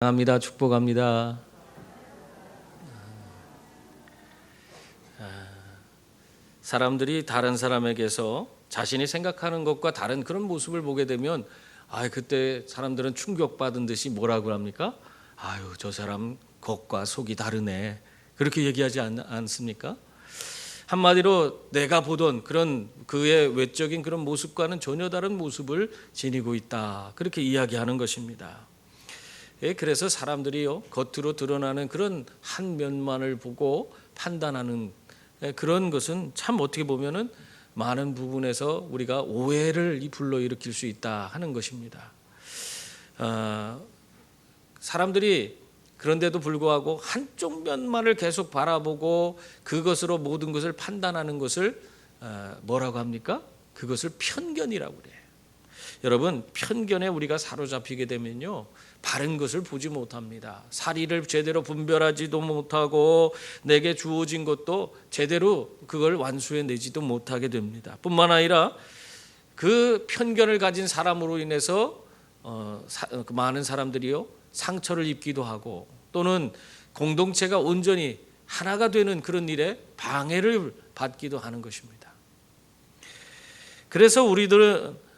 합니다. 축복합니다. 사람들이 다른 사람에게서 자신이 생각하는 것과 다른 그런 모습을 보게 되면 그때 사람들은 충격받은 듯이 뭐라고 합니까? 저 사람 겉과 속이 다르네. 그렇게 얘기하지 않습니까? 한마디로 내가 보던 그런 그의 외적인 그런 모습과는 전혀 다른 모습을 지니고 있다. 그렇게 이야기하는 것입니다. 그래서 사람들이요 겉으로 드러나는 그런 한 면만을 보고 판단하는 그런 것은 참 어떻게 보면은 많은 부분에서 우리가 오해를 불러일으킬 수 있다 하는 것입니다. 사람들이 그런데도 불구하고 한쪽 면만을 계속 바라보고 그것으로 모든 것을 판단하는 것을 뭐라고 합니까? 그것을 편견이라고 그래요. 여러분, 편견에 우리가 사로잡히게 되면요 바른 것을 보지 못합니다. 사리를 제대로 분별하지도 못하고 내게 주어진 것도 제대로 그걸 완수해내지도 못하게 됩니다. 뿐만 아니라 그 편견을 가진 사람으로 인해서 많은 사람들이요 상처를 입기도 하고 또는 공동체가 온전히 하나가 되는 그런 일에 방해를 받기도 하는 것입니다. 그래서 우리들은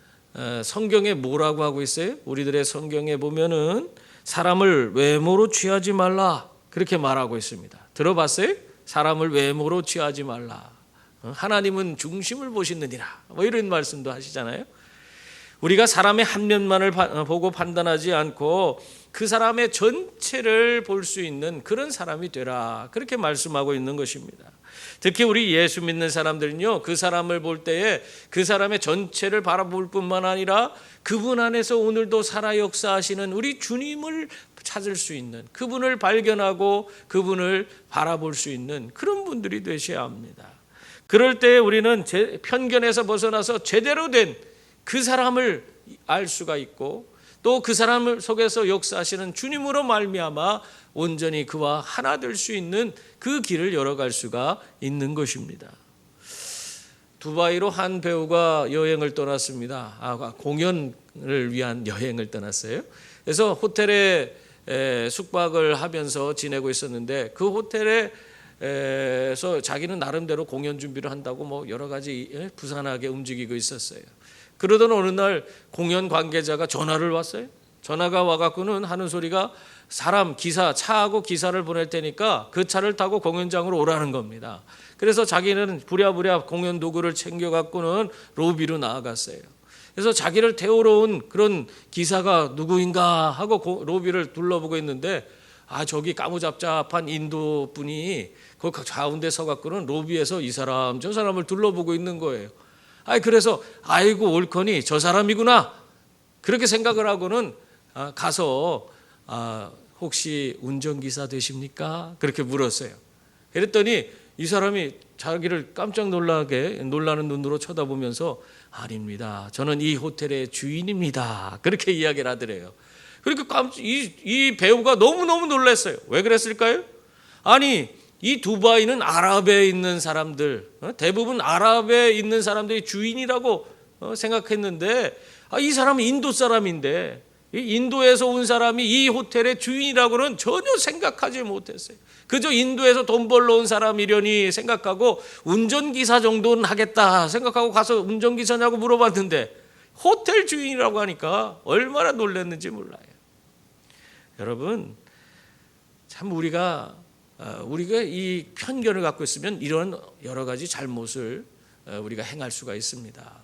성경에 뭐라고 하고 있어요? 우리들의 성경에 보면은 사람을 외모로 취하지 말라 그렇게 말하고 있습니다. 들어봤어요? 사람을 외모로 취하지 말라. 하나님은 중심을 보시느니라. 이런 말씀도 하시잖아요. 우리가 사람의 한 면만을 보고 판단하지 않고 그 사람의 전체를 볼 수 있는 그런 사람이 되라. 그렇게 말씀하고 있는 것입니다. 특히 우리 예수 믿는 사람들은요 그 사람을 볼 때에 그 사람의 전체를 바라볼 뿐만 아니라 그분 안에서 오늘도 살아 역사하시는 우리 주님을 찾을 수 있는 그분을 발견하고 그분을 바라볼 수 있는 그런 분들이 되셔야 합니다. 그럴 때 우리는 편견에서 벗어나서 제대로 된 그 사람을 알 수가 있고 또 그 사람 속에서 역사하시는 주님으로 말미암아 온전히 그와 하나 될 수 있는 그 길을 열어갈 수가 있는 것입니다. 두바이로 한 배우가 여행을 떠났습니다. 공연을 위한 여행을 떠났어요. 그래서 호텔에 숙박을 하면서 지내고 있었는데 그 호텔에서 자기는 나름대로 공연 준비를 한다고 여러 가지 부산하게 움직이고 있었어요. 그러던 어느 날 공연 관계자가 전화를 왔어요. 전화가 와갖고는 하는 소리가 기사, 차하고 기사를 보낼 테니까 그 차를 타고 공연장으로 오라는 겁니다. 그래서 자기는 부랴부랴 공연 도구를 챙겨갖고는 로비로 나아갔어요. 그래서 자기를 태우러 온 그런 기사가 누구인가 하고 로비를 둘러보고 있는데 저기 까무잡잡한 인도 분이 그 가운데 서갖고는 로비에서 이 사람 저 사람을 둘러보고 있는 거예요. 그래서 옳거니 저 사람이구나 그렇게 생각을 하고는 가서 혹시 운전기사 되십니까? 그렇게 물었어요. 그랬더니 이 사람이 자기를 깜짝 놀라는 눈으로 쳐다보면서 아닙니다. 저는 이 호텔의 주인입니다. 그렇게 이야기를 하더래요. 그러니까 이 배우가 너무너무 놀랐어요. 왜 그랬을까요? 이 두바이는 아랍에 있는 사람들, 대부분 아랍에 있는 사람들이 주인이라고 생각했는데 이 사람은 인도 사람인데 인도에서 온 사람이 이 호텔의 주인이라고는 전혀 생각하지 못했어요. 그저 인도에서 돈 벌러 온 사람이려니 생각하고 운전기사 정도는 하겠다 생각하고 가서 운전기사냐고 물어봤는데 호텔 주인이라고 하니까 얼마나 놀랐는지 몰라요. 여러분, 참 우리가 이 편견을 갖고 있으면 이런 여러 가지 잘못을 우리가 행할 수가 있습니다.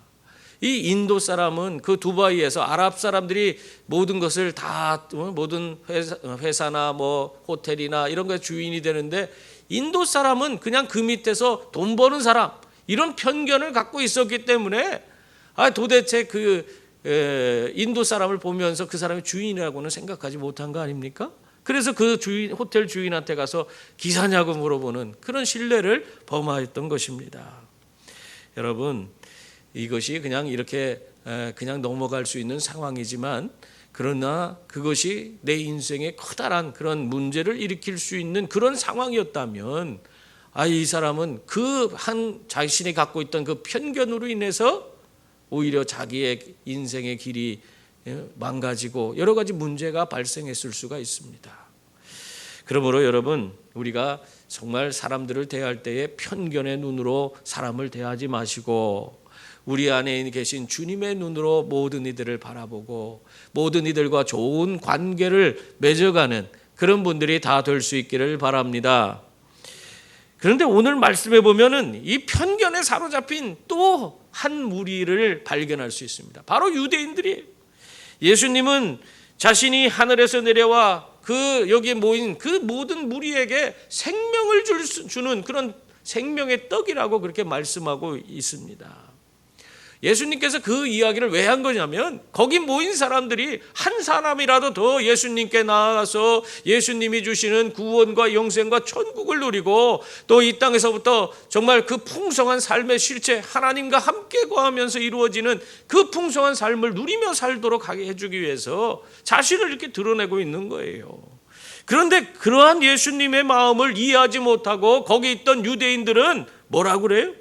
이 인도 사람은 그 두바이에서 아랍 사람들이 모든 것을 다 모든 회사나 호텔이나 이런 거에 주인이 되는데 인도 사람은 그냥 그 밑에서 돈 버는 사람 이런 편견을 갖고 있었기 때문에 도대체 인도 사람을 보면서 그 사람이 주인이라고는 생각하지 못한 거 아닙니까? 그래서 그 호텔 주인한테 가서 기사냐고 물어보는 그런 신뢰를 범하였던 것입니다. 여러분, 이것이 그냥 이렇게 그냥 넘어갈 수 있는 상황이지만 그러나 그것이 내 인생에 커다란 그런 문제를 일으킬 수 있는 그런 상황이었다면 이 사람은 자신이 갖고 있던 그 편견으로 인해서 오히려 자기의 인생의 길이 망가지고 여러 가지 문제가 발생했을 수가 있습니다. 그러므로 여러분, 우리가 정말 사람들을 대할 때에 편견의 눈으로 사람을 대하지 마시고 우리 안에 계신 주님의 눈으로 모든 이들을 바라보고 모든 이들과 좋은 관계를 맺어가는 그런 분들이 다 될 수 있기를 바랍니다. 그런데 오늘 말씀해 보면은 이 편견에 사로잡힌 또 한 무리를 발견할 수 있습니다. 바로 유대인들이에요. 예수님은 자신이 하늘에서 내려와 그 여기에 모인 그 모든 무리에게 생명을 주는 그런 생명의 떡이라고 그렇게 말씀하고 있습니다. 예수님께서 그 이야기를 왜 한 거냐면 거기 모인 사람들이 한 사람이라도 더 예수님께 나아가서 예수님이 주시는 구원과 영생과 천국을 누리고 또 이 땅에서부터 정말 그 풍성한 삶의 실체, 하나님과 함께 거하면서 이루어지는 그 풍성한 삶을 누리며 살도록 하게 해주기 위해서 자신을 이렇게 드러내고 있는 거예요. 그런데 그러한 예수님의 마음을 이해하지 못하고 거기 있던 유대인들은 뭐라고 그래요?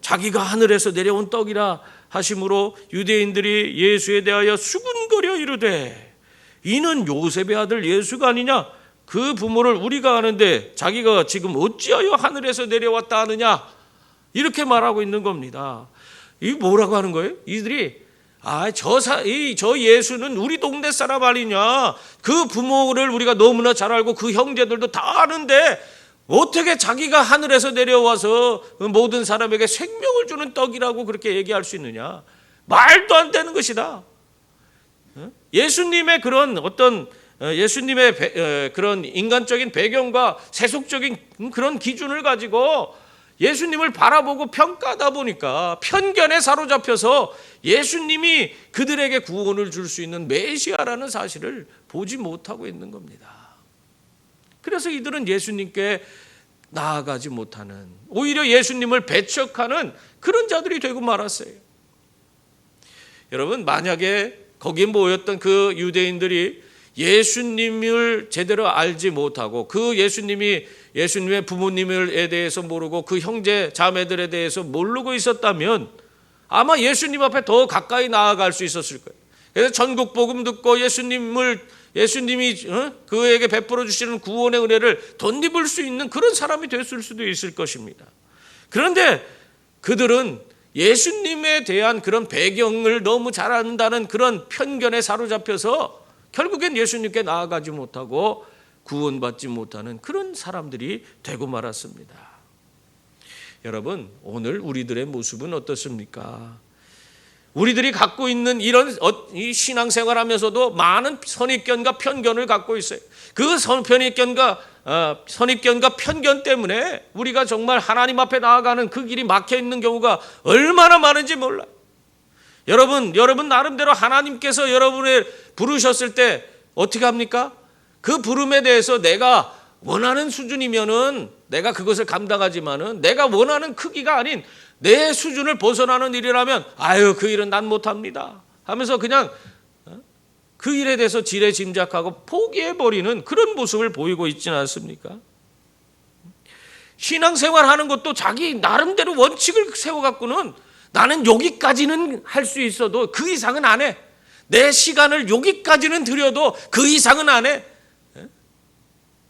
자기가 하늘에서 내려온 떡이라 하심으로 유대인들이 예수에 대하여 수군거려 이르되 이는 요셉의 아들 예수가 아니냐? 그 부모를 우리가 아는데 자기가 지금 어찌하여 하늘에서 내려왔다 하느냐? 이렇게 말하고 있는 겁니다. 이 뭐라고 하는 거예요? 이들이 저 예수는 우리 동네 사람 아니냐? 그 부모를 우리가 너무나 잘 알고 그 형제들도 다 아는데 어떻게 자기가 하늘에서 내려와서 모든 사람에게 생명을 주는 떡이라고 그렇게 얘기할 수 있느냐? 말도 안 되는 것이다. 예수님의 그런 어떤 예수님의 그런 인간적인 배경과 세속적인 그런 기준을 가지고 예수님을 바라보고 평가하다 보니까 편견에 사로잡혀서 예수님이 그들에게 구원을 줄 수 있는 메시아라는 사실을 보지 못하고 있는 겁니다. 그래서 이들은 예수님께 나아가지 못하는, 오히려 예수님을 배척하는 그런 자들이 되고 말았어요. 여러분, 만약에 거기에 모였던 그 유대인들이 예수님을 제대로 알지 못하고 그 예수님이 예수님의 부모님에 대해서 모르고 그 형제 자매들에 대해서 모르고 있었다면 아마 예수님 앞에 더 가까이 나아갈 수 있었을 거예요. 그래서 전국 복음 듣고 예수님이 그에게 베풀어 주시는 구원의 은혜를 덧입을 수 있는 그런 사람이 됐을 수도 있을 것입니다. 그런데 그들은 예수님에 대한 그런 배경을 너무 잘 안다는 그런 편견에 사로잡혀서 결국엔 예수님께 나아가지 못하고 구원받지 못하는 그런 사람들이 되고 말았습니다. 여러분, 오늘 우리들의 모습은 어떻습니까? 우리들이 갖고 있는 이런 이 신앙생활하면서도 많은 선입견과 편견을 갖고 있어요. 그 선입견과 편견 때문에 우리가 정말 하나님 앞에 나아가는 그 길이 막혀 있는 경우가 얼마나 많은지 몰라요. 여러분 나름대로 하나님께서 여러분을 부르셨을 때 어떻게 합니까? 그 부름에 대해서 내가 원하는 수준이면은 내가 그것을 감당하지만은 내가 원하는 크기가 아닌 내 수준을 벗어나는 일이라면 그 일은 난 못합니다 하면서 그냥 그 일에 대해서 지레짐작하고 포기해버리는 그런 모습을 보이고 있지는 않습니까? 신앙생활하는 것도 자기 나름대로 원칙을 세워갖고는 나는 여기까지는 할 수 있어도 그 이상은 안 해. 내 시간을 여기까지는 들여도 그 이상은 안 해.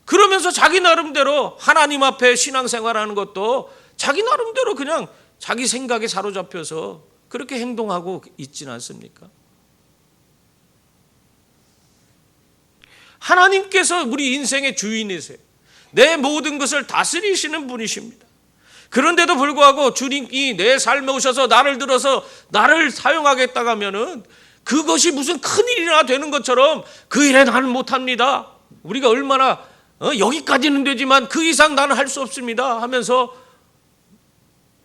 그러면서 자기 나름대로 하나님 앞에 신앙생활하는 것도 자기 나름대로 그냥 자기 생각에 사로잡혀서 그렇게 행동하고 있지는 않습니까? 하나님께서 우리 인생의 주인이세요. 내 모든 것을 다스리시는 분이십니다. 그런데도 불구하고 주님이 내 삶에 오셔서 나를 들어서 나를 사용하겠다 하면은 그것이 무슨 큰일이나 되는 것처럼 그 일에 나는 못합니다. 우리가 얼마나 여기까지는 되지만 그 이상 나는 할 수 없습니다 하면서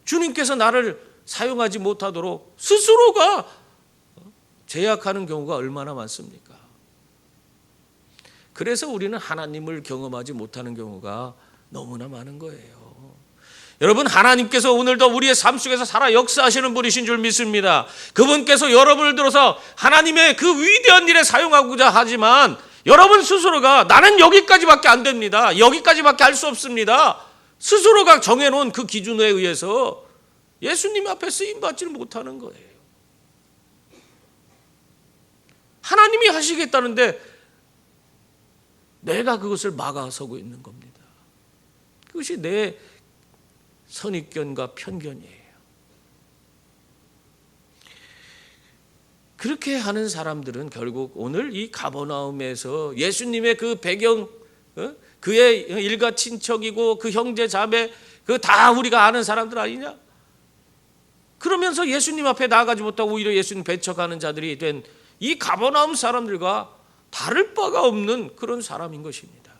주님께서 나를 사용하지 못하도록 스스로가 제약하는 경우가 얼마나 많습니까? 그래서 우리는 하나님을 경험하지 못하는 경우가 너무나 많은 거예요. 여러분, 하나님께서 오늘도 우리의 삶 속에서 살아 역사하시는 분이신 줄 믿습니다. 그분께서 여러분을 들어서 하나님의 그 위대한 일에 사용하고자 하지만 여러분 스스로가 나는 여기까지밖에 안 됩니다. 여기까지밖에 할 수 없습니다. 스스로가 정해놓은 그 기준에 의해서 예수님 앞에 쓰임받지를 못하는 거예요. 하나님이 하시겠다는데 내가 그것을 막아서고 있는 겁니다. 그것이 내 선입견과 편견이에요. 그렇게 하는 사람들은 결국 오늘 이 가버나움에서 예수님의 그 배경, 그의 일가 친척이고 그 형제 자매, 그 다 우리가 아는 사람들 아니냐? 그러면서 예수님 앞에 나아가지 못하고 오히려 예수님 배척하는 자들이 된 이 가버나움 사람들과 다를 바가 없는 그런 사람인 것입니다.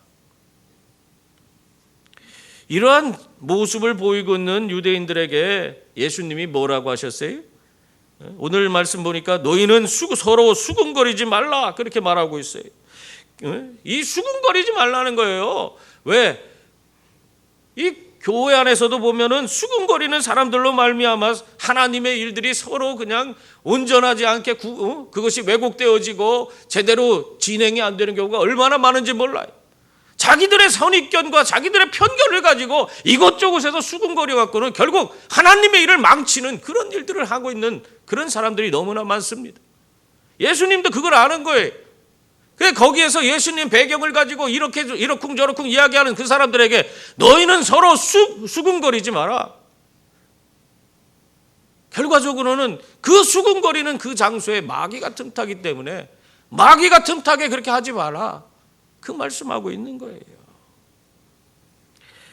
이러한 모습을 보이고 있는 유대인들에게 예수님이 뭐라고 하셨어요? 오늘 말씀 보니까 너희는 서로 수군거리지 말라 그렇게 말하고 있어요. 이 수군거리지 말라는 거예요. 왜? 이 교회 안에서도 보면은 수군거리는 사람들로 말미암아 하나님의 일들이 서로 그냥 온전하지 않게 그것이 왜곡되어지고 제대로 진행이 안 되는 경우가 얼마나 많은지 몰라요. 자기들의 선입견과 자기들의 편견을 가지고 이곳저곳에서 수군거려 갖고는 결국 하나님의 일을 망치는 그런 일들을 하고 있는 그런 사람들이 너무나 많습니다. 예수님도 그걸 아는 거예요. 그래서 거기에서 예수님 배경을 가지고 이러쿵저러쿵 이야기하는 그 사람들에게 너희는 서로 수군거리지 마라. 결과적으로는 그 수군거리는 그 장소에 마귀가 틈타기 때문에 마귀가 틈타게 그렇게 하지 마라. 그 말씀하고 있는 거예요.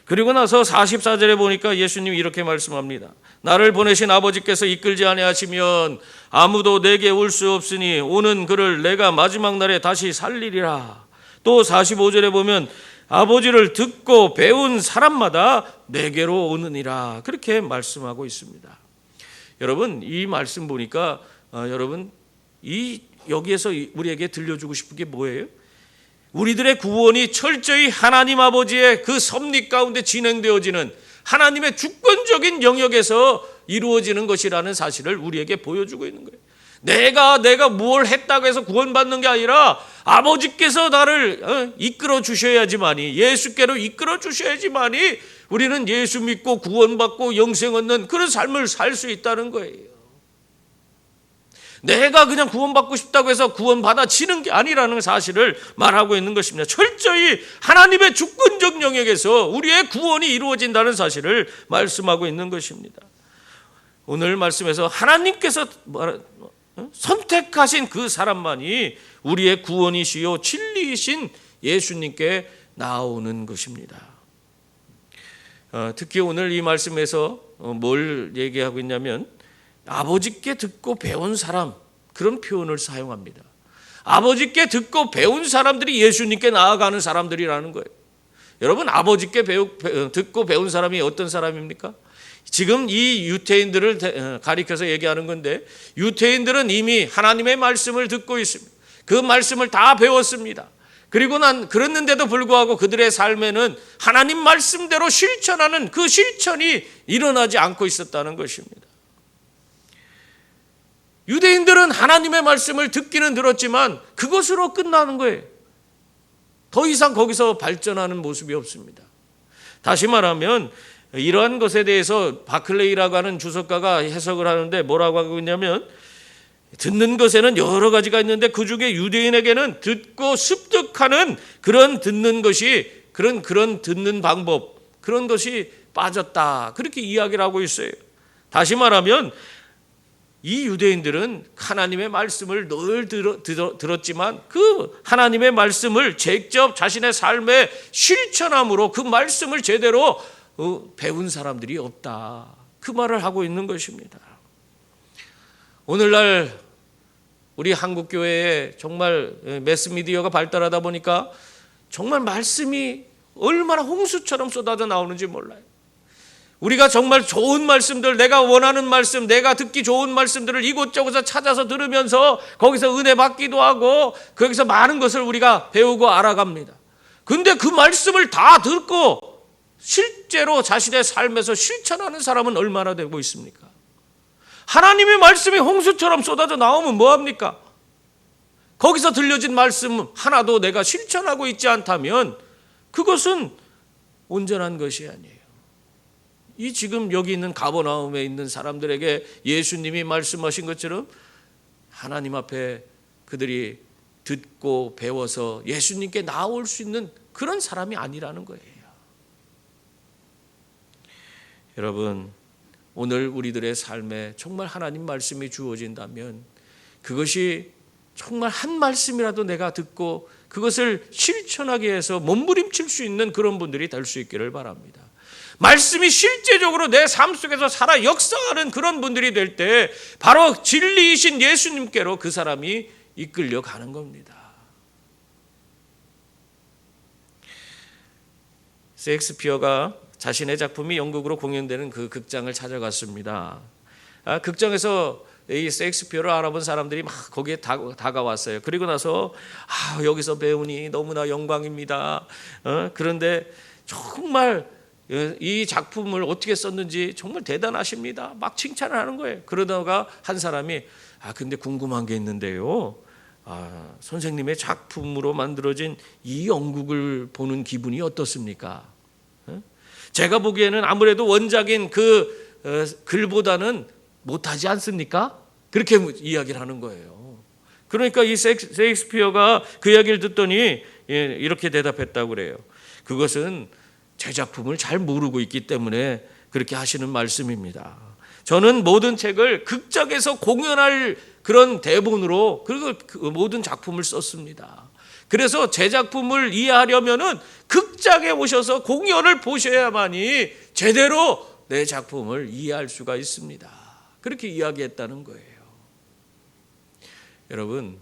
그리고 나서 44절에 보니까 예수님이 이렇게 말씀합니다. 나를 보내신 아버지께서 이끌지 아니하시면 아무도 내게 올 수 없으니 오는 그를 내가 마지막 날에 다시 살리리라. 또 45절에 보면 아버지를 듣고 배운 사람마다 내게로 오느니라. 그렇게 말씀하고 있습니다. 여러분 이 말씀 보니까 여러분 여기에서 우리에게 들려주고 싶은 게 뭐예요? 우리들의 구원이 철저히 하나님 아버지의 그 섭리 가운데 진행되어지는 하나님의 주권적인 영역에서 이루어지는 것이라는 사실을 우리에게 보여주고 있는 거예요. 내가 뭘 했다고 해서 구원받는 게 아니라 아버지께서 나를 이끌어 주셔야지만이, 예수께로 이끌어 주셔야지만이 우리는 예수 믿고 구원받고 영생 얻는 그런 삶을 살 수 있다는 거예요. 내가 그냥 구원받고 싶다고 해서 구원받아지는 게 아니라는 사실을 말하고 있는 것입니다. 철저히 하나님의 주권적 영역에서 우리의 구원이 이루어진다는 사실을 말씀하고 있는 것입니다. 오늘 말씀에서 하나님께서 선택하신 그 사람만이 우리의 구원이시요 진리이신 예수님께 나오는 것입니다. 특히 오늘 이 말씀에서 뭘 얘기하고 있냐면 아버지께 듣고 배운 사람, 그런 표현을 사용합니다. 아버지께 듣고 배운 사람들이 예수님께 나아가는 사람들이라는 거예요. 여러분 아버지께 듣고 배운 사람이 어떤 사람입니까? 지금 이 유태인들을 가리켜서 얘기하는 건데 유태인들은 이미 하나님의 말씀을 듣고 있습니다. 그 말씀을 다 배웠습니다. 그리고 그랬는데도 불구하고 그들의 삶에는 하나님 말씀대로 실천하는 그 실천이 일어나지 않고 있었다는 것입니다. 유대인들은 하나님의 말씀을 듣기는 들었지만 그것으로 끝나는 거예요. 더 이상 거기서 발전하는 모습이 없습니다. 다시 말하면 이러한 것에 대해서 바클레이라고 하는 주석가가 해석을 하는데 뭐라고 하고 있냐면 듣는 것에는 여러 가지가 있는데 그중에 유대인에게는 듣고 습득하는 그런 듣는 것이 그런 듣는 방법 그런 것이 빠졌다. 그렇게 이야기를 하고 있어요. 다시 말하면 이 유대인들은 하나님의 말씀을 늘 들었지만 그 하나님의 말씀을 직접 자신의 삶에 실천함으로 그 말씀을 제대로 배운 사람들이 없다. 그 말을 하고 있는 것입니다. 오늘날 우리 한국교회에 정말 매스미디어가 발달하다 보니까 정말 말씀이 얼마나 홍수처럼 쏟아져 나오는지 몰라요. 우리가 정말 좋은 말씀들, 내가 원하는 말씀, 내가 듣기 좋은 말씀들을 이곳저곳에서 찾아서 들으면서 거기서 은혜 받기도 하고 거기서 많은 것을 우리가 배우고 알아갑니다. 근데 그 말씀을 다 듣고 실제로 자신의 삶에서 실천하는 사람은 얼마나 되고 있습니까? 하나님의 말씀이 홍수처럼 쏟아져 나오면 뭐합니까? 거기서 들려진 말씀 하나도 내가 실천하고 있지 않다면 그것은 온전한 것이 아니에요. 이 지금 여기 있는 가버나움에 있는 사람들에게 예수님이 말씀하신 것처럼 하나님 앞에 그들이 듣고 배워서 예수님께 나올 수 있는 그런 사람이 아니라는 거예요. 여러분, 오늘 우리들의 삶에 정말 하나님 말씀이 주어진다면 그것이 정말 한 말씀이라도 내가 듣고 그것을 실천하기 위해서 몸부림칠 수 있는 그런 분들이 될 수 있기를 바랍니다. 말씀이 실제적으로 내 삶 속에서 살아 역사하는 그런 분들이 될 때 바로 진리이신 예수님께로 그 사람이 이끌려 가는 겁니다. 셰익스피어가 자신의 작품이 영국으로 공연되는 그 극장을 찾아갔습니다. 극장에서 이 셰익스피어를 알아본 사람들이 막 거기에 다가왔어요. 그리고 나서 여기서 배우니 너무나 영광입니다. 그런데 정말 이 작품을 어떻게 썼는지 정말 대단하십니다. 막 칭찬을 하는 거예요. 그러다가 한 사람이 근데 궁금한 게 있는데요. 선생님의 작품으로 만들어진 이 영국을 보는 기분이 어떻습니까? 제가 보기에는 아무래도 원작인 그 글보다는 못하지 않습니까? 그렇게 이야기를 하는 거예요. 그러니까 이 셰익스피어가 그 이야기를 듣더니 이렇게 대답했다고 그래요. 그것은 제 작품을 잘 모르고 있기 때문에 그렇게 하시는 말씀입니다. 저는 모든 책을 극장에서 공연할 그런 대본으로 그 모든 작품을 썼습니다. 그래서 제 작품을 이해하려면은 극장에 오셔서 공연을 보셔야만이 제대로 내 작품을 이해할 수가 있습니다. 그렇게 이야기했다는 거예요. 여러분,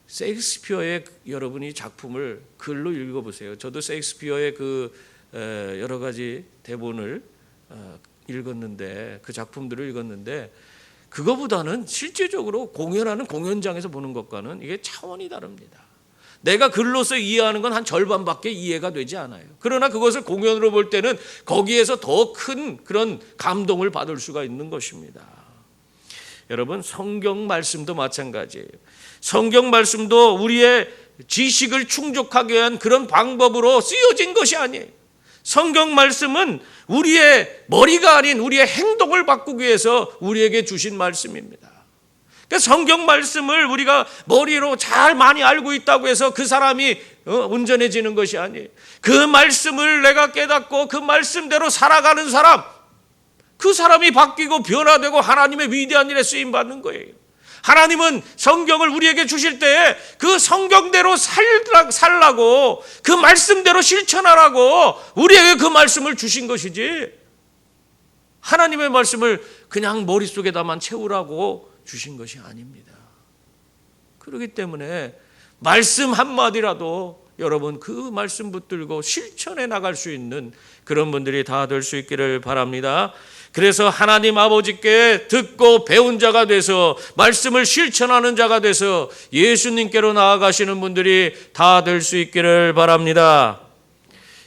셰익스피어의 여러분이 작품을 글로 읽어보세요. 저도 셰익스피어의 그 여러 가지 대본을 읽었는데, 그 작품들을 읽었는데, 그거보다는 실제적으로 공연하는 공연장에서 보는 것과는 이게 차원이 다릅니다. 내가 글로서 이해하는 건 한 절반밖에 이해가 되지 않아요. 그러나 그것을 공연으로 볼 때는 거기에서 더 큰 그런 감동을 받을 수가 있는 것입니다. 여러분, 성경 말씀도 마찬가지예요. 성경 말씀도 우리의 지식을 충족하게 위한 그런 방법으로 쓰여진 것이 아니에요. 성경 말씀은 우리의 머리가 아닌 우리의 행동을 바꾸기 위해서 우리에게 주신 말씀입니다. 그러니까 성경 말씀을 우리가 머리로 잘 많이 알고 있다고 해서 그 사람이 온전해지는 것이 아니에요. 그 말씀을 내가 깨닫고 그 말씀대로 살아가는 사람, 그 사람이 바뀌고 변화되고 하나님의 위대한 일에 쓰임받는 거예요. 하나님은 성경을 우리에게 주실 때 그 성경대로 살라고, 그 말씀대로 실천하라고 우리에게 그 말씀을 주신 것이지, 하나님의 말씀을 그냥 머릿속에다만 채우라고 주신 것이 아닙니다. 그렇기 때문에 말씀 한마디라도 여러분 그 말씀 붙들고 실천해 나갈 수 있는 그런 분들이 다 될 수 있기를 바랍니다. 그래서 하나님 아버지께 듣고 배운 자가 돼서 말씀을 실천하는 자가 돼서 예수님께로 나아가시는 분들이 다 될 수 있기를 바랍니다.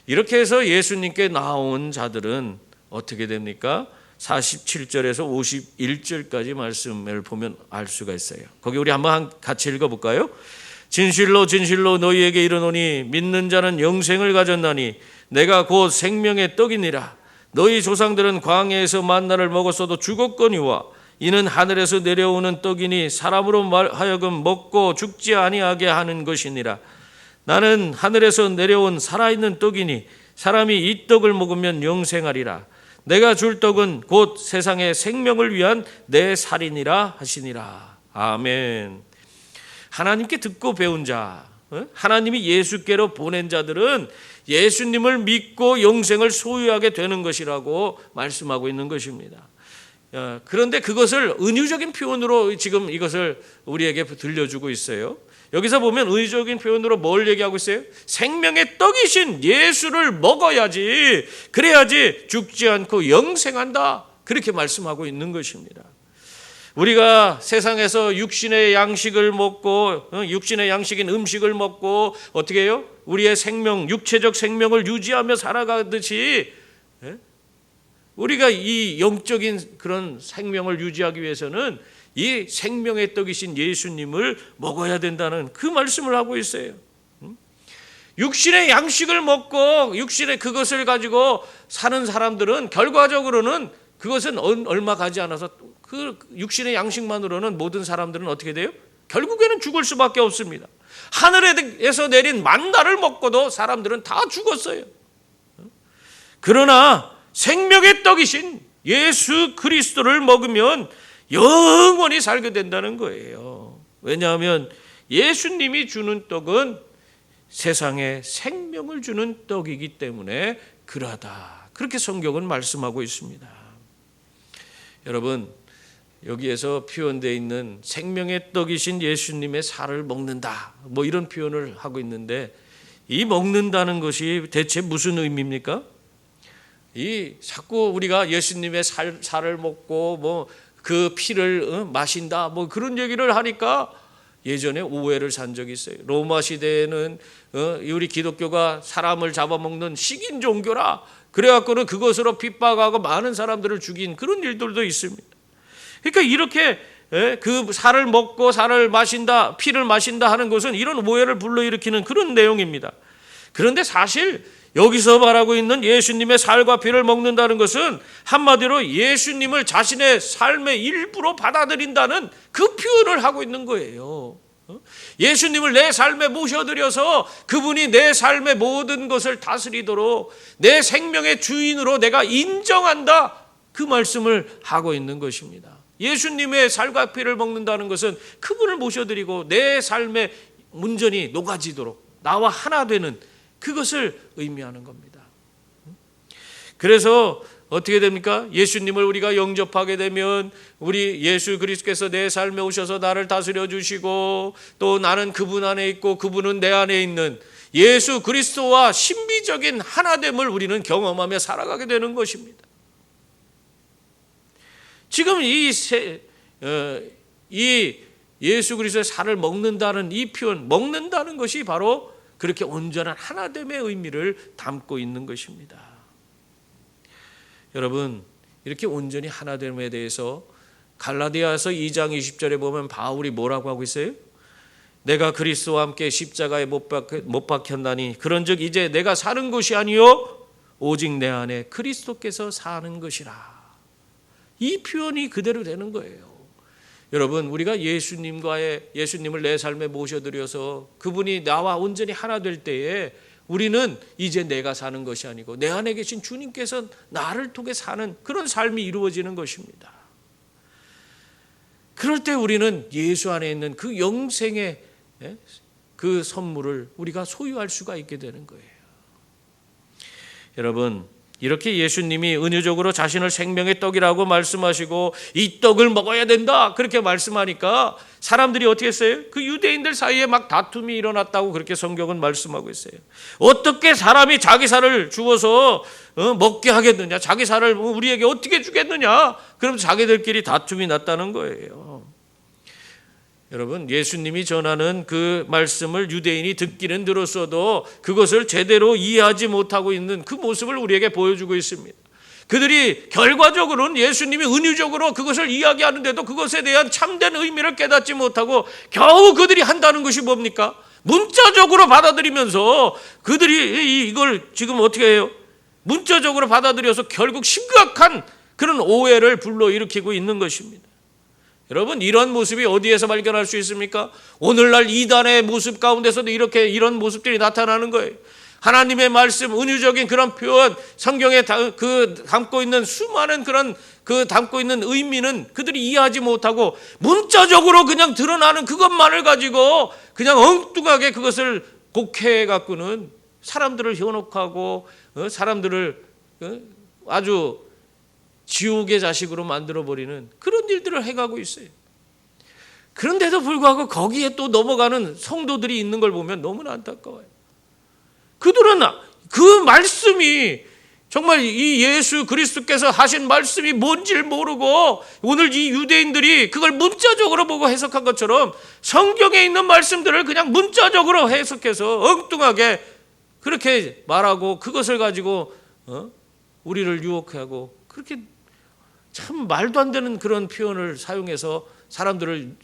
이렇게 해서 예수님께 나온 자들은 어떻게 됩니까? 47절에서 51절까지 말씀을 보면 알 수가 있어요. 거기 우리 한번 같이 읽어볼까요? 진실로 진실로 너희에게 이르노니 믿는 자는 영생을 가졌나니 내가 곧 생명의 떡이니라. 너희 조상들은 광야에서 만나를 먹었어도 죽었거니와 이는 하늘에서 내려오는 떡이니 사람으로 하여금 먹고 죽지 아니하게 하는 것이니라. 나는 하늘에서 내려온 살아있는 떡이니 사람이 이 떡을 먹으면 영생하리라. 내가 줄 떡은 곧 세상의 생명을 위한 내 살이니라 하시니라. 아멘. 하나님께 듣고 배운 자, 하나님이 예수께로 보낸 자들은 예수님을 믿고 영생을 소유하게 되는 것이라고 말씀하고 있는 것입니다. 그런데 그것을 은유적인 표현으로 지금 이것을 우리에게 들려주고 있어요. 여기서 보면 의적인 표현으로 뭘 얘기하고 있어요? 생명의 떡이신 예수를 먹어야지, 그래야지 죽지 않고 영생한다, 그렇게 말씀하고 있는 것입니다. 우리가 세상에서 육신의 양식을 먹고, 육신의 양식인 음식을 먹고 어떻게 해요? 우리의 생명, 육체적 생명을 유지하며 살아가듯이 우리가 이 영적인 그런 생명을 유지하기 위해서는 이 생명의 떡이신 예수님을 먹어야 된다는 그 말씀을 하고 있어요. 육신의 양식을 먹고 육신의 그것을 가지고 사는 사람들은 결과적으로는 그것은 얼마 가지 않아서 그 육신의 양식만으로는 모든 사람들은 어떻게 돼요? 결국에는 죽을 수밖에 없습니다. 하늘에서 내린 만나를 먹고도 사람들은 다 죽었어요. 그러나 생명의 떡이신 예수 그리스도를 먹으면 영원히 살게 된다는 거예요. 왜냐하면 예수님이 주는 떡은 세상에 생명을 주는 떡이기 때문에 그러하다. 그렇게 성경은 말씀하고 있습니다. 여러분, 여기에서 표현되어 있는 생명의 떡이신 예수님의 살을 먹는다, 뭐 이런 표현을 하고 있는데, 이 먹는다는 것이 대체 무슨 의미입니까? 이 자꾸 우리가 예수님의 살을 먹고 뭐 그 피를 마신다, 뭐 그런 얘기를 하니까 예전에 오해를 산 적이 있어요. 로마 시대에는 우리 기독교가 사람을 잡아먹는 식인 종교라 그래갖고는 그것으로 핍박하고 많은 사람들을 죽인 그런 일들도 있습니다. 그러니까 이렇게 그 살을 먹고 살을 마신다, 피를 마신다 하는 것은 이런 오해를 불러일으키는 그런 내용입니다. 그런데 사실 여기서 말하고 있는 예수님의 살과 피를 먹는다는 것은 한마디로 예수님을 자신의 삶의 일부로 받아들인다는 그 표현을 하고 있는 거예요. 예수님을 내 삶에 모셔들여서 그분이 내 삶의 모든 것을 다스리도록 내 생명의 주인으로 내가 인정한다, 그 말씀을 하고 있는 것입니다. 예수님의 살과 피를 먹는다는 것은 그분을 모셔드리고 내 삶의 온전히 녹아지도록 나와 하나 되는 그것을 의미하는 겁니다. 그래서 어떻게 됩니까? 예수님을 우리가 영접하게 되면 우리 예수 그리스도께서 내 삶에 오셔서 나를 다스려 주시고 또 나는 그분 안에 있고 그분은 내 안에 있는 예수 그리스도와 신비적인 하나됨을 우리는 경험하며 살아가게 되는 것입니다. 지금 이 예수 그리스도의 살을 먹는다는 이 표현, 먹는다는 것이 바로 그렇게 온전한 하나됨의 의미를 담고 있는 것입니다. 여러분, 이렇게 온전히 하나됨에 대해서 갈라디아서 2장 20절에 보면 바울이 뭐라고 하고 있어요? 내가 그리스도와 함께 십자가에 못 박혔나니 그런즉 이제 내가 사는 것이 아니요 오직 내 안에 그리스도께서 사는 것이라. 이 표현이 그대로 되는 거예요. 여러분, 우리가 예수님을 내 삶에 모셔드려서 그분이 나와 온전히 하나 될 때에 우리는 이제 내가 사는 것이 아니고 내 안에 계신 주님께서 나를 통해 사는 그런 삶이 이루어지는 것입니다. 그럴 때 우리는 예수 안에 있는 그 영생의 그 선물을 우리가 소유할 수가 있게 되는 거예요. 여러분, 이렇게 예수님이 은유적으로 자신을 생명의 떡이라고 말씀하시고 이 떡을 먹어야 된다 그렇게 말씀하니까 사람들이 어떻게 했어요? 그 유대인들 사이에 막 다툼이 일어났다고 그렇게 성경은 말씀하고 있어요. 어떻게 사람이 자기 살을 주어서 먹게 하겠느냐, 자기 살을 우리에게 어떻게 주겠느냐, 그럼 자기들끼리 다툼이 났다는 거예요. 여러분, 예수님이 전하는 그 말씀을 유대인이 듣기는 들었어도 그것을 제대로 이해하지 못하고 있는 그 모습을 우리에게 보여주고 있습니다. 그들이 결과적으로는 예수님이 은유적으로 그것을 이야기하는데도 그것에 대한 참된 의미를 깨닫지 못하고 겨우 그들이 한다는 것이 뭡니까? 문자적으로 받아들이면서 그들이 이걸 지금 어떻게 해요? 문자적으로 받아들여서 결국 심각한 그런 오해를 불러일으키고 있는 것입니다. 여러분, 이런 모습이 어디에서 발견할 수 있습니까? 오늘날 이단의 모습 가운데서도 이런 모습들이 나타나는 거예요. 하나님의 말씀, 은유적인 그런 표현, 성경에 담고 있는 수많은 그런 담고 있는 의미는 그들이 이해하지 못하고 문자적으로 그냥 드러나는 그것만을 가지고 그냥 엉뚱하게 그것을 곡해해 갖고는 사람들을 현혹하고 사람들을 아주 지옥의 자식으로 만들어버리는 그런 일들을 해가고 있어요. 그런데도 불구하고 거기에 또 넘어가는 성도들이 있는 걸 보면 너무나 안타까워요. 그들은 그 말씀이 정말 이 예수 그리스도께서 하신 말씀이 뭔지를 모르고 오늘 이 유대인들이 그걸 문자적으로 보고 해석한 것처럼 성경에 있는 말씀들을 그냥 문자적으로 해석해서 엉뚱하게 그렇게 말하고 그것을 가지고 우리를 유혹하고 그렇게 참 말도 안 되는 그런 표현을 사용해서 사람들을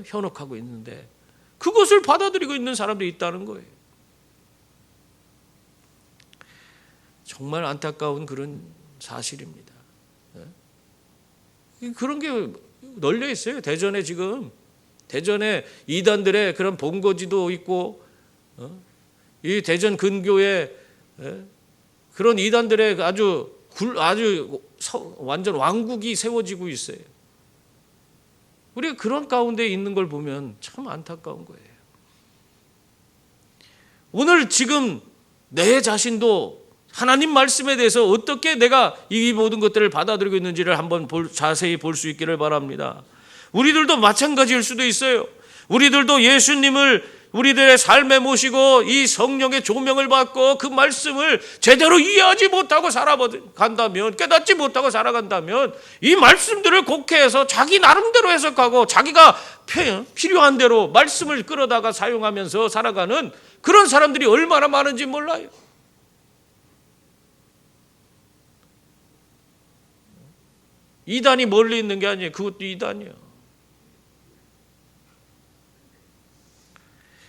현혹하고 있는데 그것을 받아들이고 있는 사람들이 있다는 거예요. 정말 안타까운 그런 사실입니다. 그런 게 널려 있어요. 대전에 지금 대전에 이단들의 그런 본거지도 있고, 이 대전 근교에 그런 이단들의 아주 완전 왕국이 세워지고 있어요. 우리가 그런 가운데 있는 걸 보면 참 안타까운 거예요. 오늘 지금 내 자신도 하나님 말씀에 대해서 어떻게 내가 이 모든 것들을 받아들이고 있는지를 한번 자세히 볼 수 있기를 바랍니다. 우리들도 마찬가지일 수도 있어요. 우리들도 예수님을 우리들의 삶에 모시고 이 성령의 조명을 받고 그 말씀을 제대로 이해하지 못하고 살아간다면, 깨닫지 못하고 살아간다면 이 말씀들을 곡해해서 자기 나름대로 해석하고 자기가 필요한 대로 말씀을 끌어다가 사용하면서 살아가는 그런 사람들이 얼마나 많은지 몰라요. 이단이 멀리 있는 게 아니에요. 그것도 이단이에요.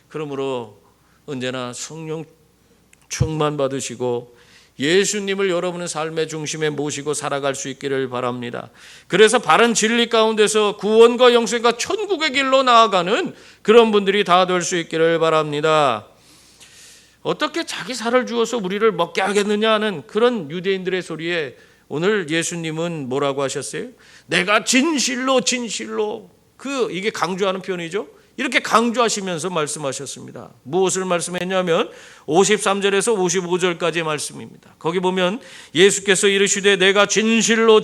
그러므로 언제나 성령 충만 받으시고 예수님을 여러분의 삶의 중심에 모시고 살아갈 수 있기를 바랍니다. 그래서 바른 진리 가운데서 구원과 영생과 천국의 길로 나아가는 그런 분들이 다 될 수 있기를 바랍니다. 어떻게 자기 살을 주어서 우리를 먹게 하겠느냐 하는 그런 유대인들의 소리에 오늘 예수님은 뭐라고 하셨어요? 내가 진실로 이게 강조하는 표현이죠. 이렇게 강조하시면서 말씀하셨습니다. 무엇을 말씀했냐면 53절에서 55절까지의 말씀입니다. 거기 보면 예수께서 이르시되 내가 진실로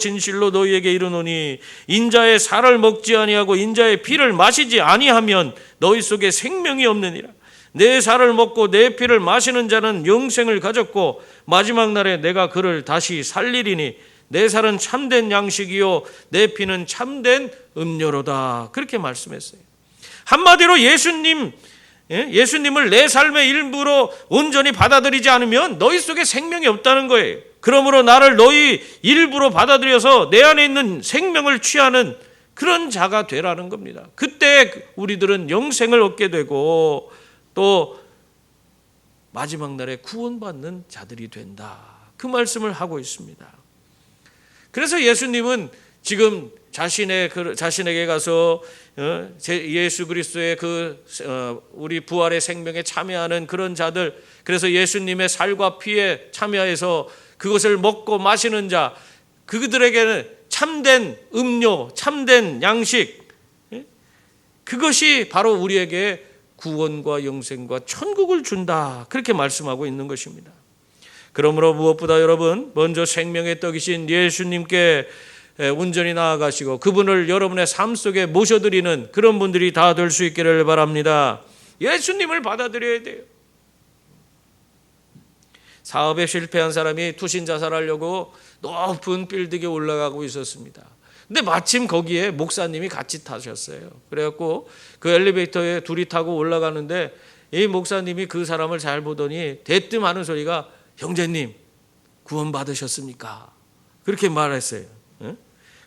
너희에게 이르노니 인자의 살을 먹지 아니하고 인자의 피를 마시지 아니하면 너희 속에 생명이 없느니라. 내 살을 먹고 내 피를 마시는 자는 영생을 가졌고 마지막 날에 내가 그를 다시 살리리니 내 살은 참된 양식이요 내 피는 참된 음료로다. 그렇게 말씀했어요. 한마디로 예수님을 내 삶의 일부로 온전히 받아들이지 않으면 너희 속에 생명이 없다는 거예요. 그러므로 나를 너희 일부로 받아들여서 내 안에 있는 생명을 취하는 그런 자가 되라는 겁니다. 그때 우리들은 영생을 얻게 되고 또 마지막 날에 구원받는 자들이 된다. 그 말씀을 하고 있습니다. 그래서 예수님은 지금 자신에게 가서 예수 그리스도의 우리 부활의 생명에 참여하는 그런 자들, 그래서 예수님의 살과 피에 참여해서 그것을 먹고 마시는 자, 그들에게는 참된 음료, 참된 양식, 그것이 바로 우리에게 구원과 영생과 천국을 준다. 그렇게 말씀하고 있는 것입니다. 그러므로 무엇보다 여러분, 먼저 생명의 떡이신 예수님께 온전히 나아가시고 그분을 여러분의 삶 속에 모셔드리는 그런 분들이 다 될 수 있기를 바랍니다. 예수님을 받아들여야 돼요. 사업에 실패한 사람이 투신 자살하려고 높은 빌딩에 올라가고 있었습니다. 근데 마침 거기에 목사님이 같이 타셨어요. 그래갖고 그 엘리베이터에 둘이 타고 올라가는데 이 목사님이 그 사람을 잘 보더니 대뜸 하는 소리가 형제님 구원 받으셨습니까? 그렇게 말했어요.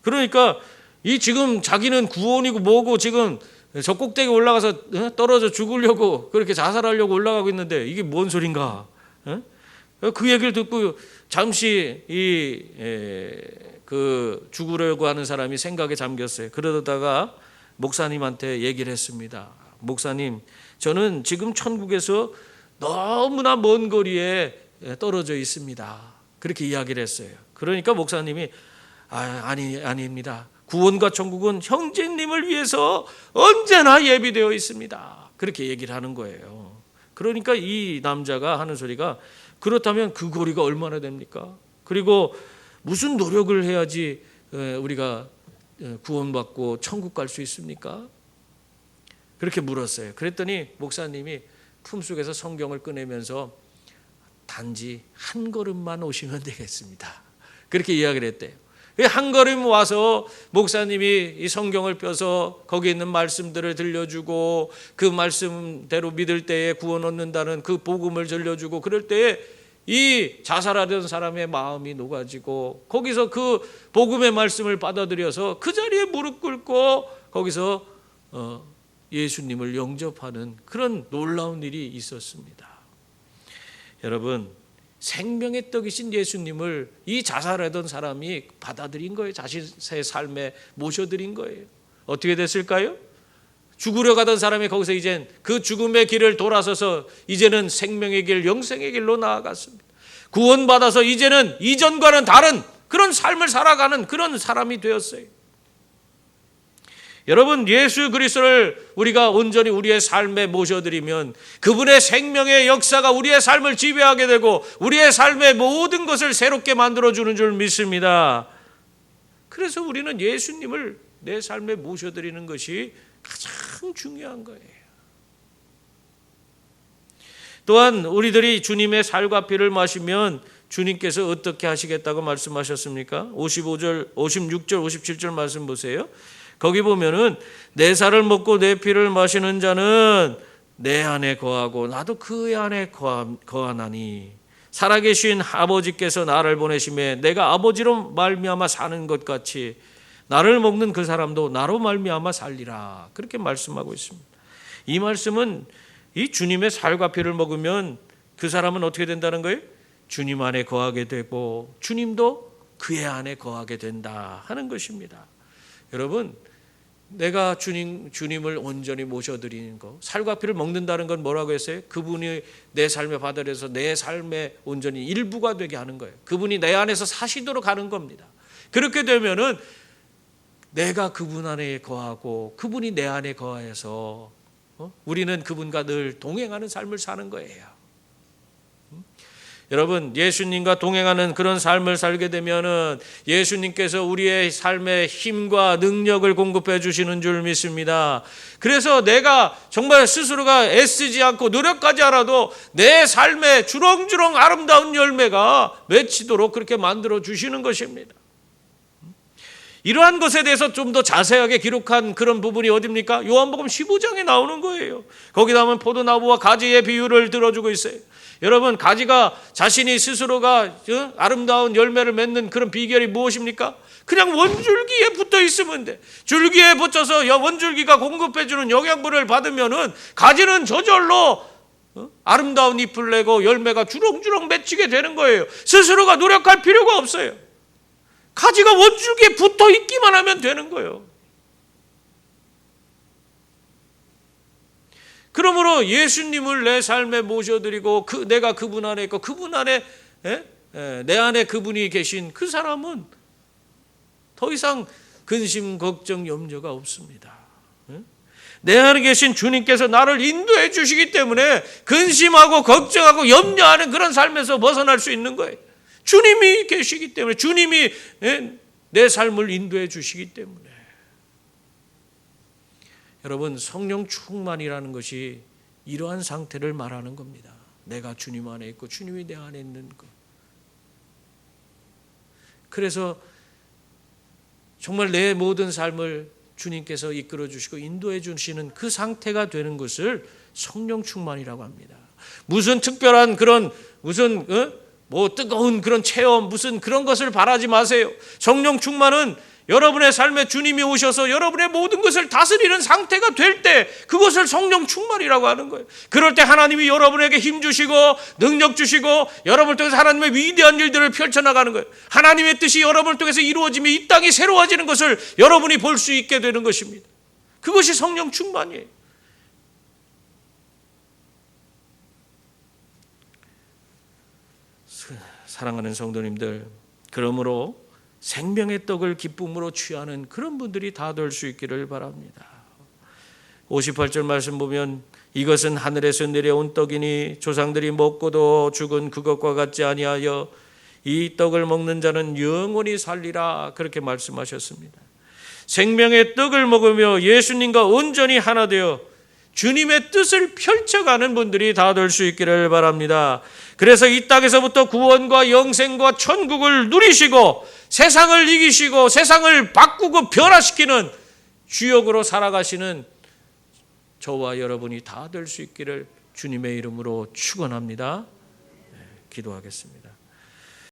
그러니까 이 지금 자기는 구원이고 뭐고 지금 저 꼭대기 올라가서 떨어져 죽으려고 그렇게 자살하려고 올라가고 있는데 이게 뭔 소린가? 그 얘기를 듣고 잠시 그 죽으려고 하는 사람이 생각에 잠겼어요. 그러다가 목사님한테 얘기를 했습니다. 목사님, 저는 지금 천국에서 너무나 먼 거리에 떨어져 있습니다. 그렇게 이야기를 했어요. 그러니까 목사님이 아닙니다. 구원과 천국은 형제님을 위해서 언제나 예비되어 있습니다. 그렇게 얘기를 하는 거예요. 그러니까 이 남자가 하는 소리가 그렇다면 그 거리가 얼마나 됩니까? 그리고 무슨 노력을 해야지 우리가 구원받고 천국 갈 수 있습니까? 그렇게 물었어요. 그랬더니 목사님이 품속에서 성경을 꺼내면서 단지 한 걸음만 오시면 되겠습니다. 그렇게 이야기를 했대요. 한 걸음 와서 목사님이 이 성경을 펴서 거기 있는 말씀들을 들려주고 그 말씀대로 믿을 때에 구원 얻는다는 그 복음을 들려주고 그럴 때에 이 자살하던 사람의 마음이 녹아지고 거기서 그 복음의 말씀을 받아들여서 그 자리에 무릎 꿇고 거기서 예수님을 영접하는 그런 놀라운 일이 있었습니다. 여러분, 생명의 떡이신 예수님을 이 자살하던 사람이 받아들인 거예요. 자신의 삶에 모셔드린 거예요. 어떻게 됐을까요? 죽으려 가던 사람이 거기서 이젠 그 죽음의 길을 돌아서서 이제는 생명의 길, 영생의 길로 나아갔습니다. 구원받아서 이제는 이전과는 다른 그런 삶을 살아가는 그런 사람이 되었어요. 여러분, 예수 그리스도를 우리가 온전히 우리의 삶에 모셔드리면 그분의 생명의 역사가 우리의 삶을 지배하게 되고 우리의 삶의 모든 것을 새롭게 만들어주는 줄 믿습니다. 그래서 우리는 예수님을 내 삶에 모셔드리는 것이 가장 중요한 거예요. 또한 우리들이 주님의 살과 피를 마시면 주님께서 어떻게 하시겠다고 말씀하셨습니까? 55절, 56절, 57절 말씀 보세요. 거기 보면은 내 살을 먹고 내 피를 마시는 자는 내 안에 거하고 나도 그 안에 거하나니 살아계신 아버지께서 나를 보내심에 내가 아버지로 말미암아 사는 것 같이 나를 먹는 그 사람도 나로 말미암아 살리라. 그렇게 말씀하고 있습니다. 이 말씀은 이 주님의 살과 피를 먹으면 그 사람은 어떻게 된다는 거예요? 주님 안에 거하게 되고 주님도 그의 안에 거하게 된다 하는 것입니다. 여러분, 내가 주님을 온전히 모셔드리는 것, 살과 피를 먹는다는 건 뭐라고 했어요? 그분이 내 삶에 받아들여서 내 삶의 온전히 일부가 되게 하는 거예요. 그분이 내 안에서 사시도록 하는 겁니다. 그렇게 되면은 내가 그분 안에 거하고 그분이 내 안에 거하여서 우리는 그분과 늘 동행하는 삶을 사는 거예요. 여러분, 예수님과 동행하는 그런 삶을 살게 되면은 예수님께서 우리의 삶에 힘과 능력을 공급해 주시는 줄 믿습니다. 그래서 내가 정말 스스로가 애쓰지 않고 노력하지 않아도 내 삶에 주렁주렁 아름다운 열매가 맺히도록 그렇게 만들어 주시는 것입니다. 이러한 것에 대해서 좀 더 자세하게 기록한 그런 부분이 어디입니까? 요한복음 15장에 나오는 거예요. 거기다 보면 포도나무와 가지의 비유를 들어주고 있어요. 여러분, 가지가 자신이 스스로가 아름다운 열매를 맺는 그런 비결이 무엇입니까? 그냥 원줄기에 붙어 있으면 돼. 줄기에 붙여서 원줄기가 공급해주는 영양분을 받으면은 가지는 저절로 아름다운 잎을 내고 열매가 주렁주렁 맺히게 되는 거예요. 스스로가 노력할 필요가 없어요. 가지가 원줄기에 붙어 있기만 하면 되는 거예요. 그러므로 예수님을 내 삶에 모셔드리고 내가 그분 안에 있고 그분 안에 내 안에 그분이 계신 그 사람은 더 이상 근심, 걱정, 염려가 없습니다. 내 안에 계신 주님께서 나를 인도해 주시기 때문에 근심하고 걱정하고 염려하는 그런 삶에서 벗어날 수 있는 거예요. 주님이 계시기 때문에, 주님이 내 삶을 인도해 주시기 때문에. 여러분, 성령 충만이라는 것이 이러한 상태를 말하는 겁니다. 내가 주님 안에 있고 주님이 내 안에 있는 것. 그래서 정말 내 모든 삶을 주님께서 이끌어 주시고 인도해 주시는 그 상태가 되는 것을 성령 충만이라고 합니다. 무슨 특별한 그런 뜨거운 그런 체험, 무슨 그런 것을 바라지 마세요. 성령 충만은 여러분의 삶에 주님이 오셔서 여러분의 모든 것을 다스리는 상태가 될 때 그것을 성령 충만이라고 하는 거예요. 그럴 때 하나님이 여러분에게 힘 주시고 능력 주시고 여러분을 통해서 하나님의 위대한 일들을 펼쳐나가는 거예요. 하나님의 뜻이 여러분을 통해서 이루어지며 이 땅이 새로워지는 것을 여러분이 볼 수 있게 되는 것입니다. 그것이 성령 충만이에요. 사랑하는 성도님들, 그러므로 생명의 떡을 기쁨으로 취하는 그런 분들이 다 될 수 있기를 바랍니다. 58절 말씀 보면 이것은 하늘에서 내려온 떡이니 조상들이 먹고도 죽은 그것과 같지 아니하여 이 떡을 먹는 자는 영원히 살리라, 그렇게 말씀하셨습니다. 생명의 떡을 먹으며 예수님과 온전히 하나 되어 주님의 뜻을 펼쳐가는 분들이 다 될 수 있기를 바랍니다. 그래서 이 땅에서부터 구원과 영생과 천국을 누리시고 세상을 이기시고 세상을 바꾸고 변화시키는 주역으로 살아가시는 저와 여러분이 다 될 수 있기를 주님의 이름으로 축원합니다. 기도하겠습니다.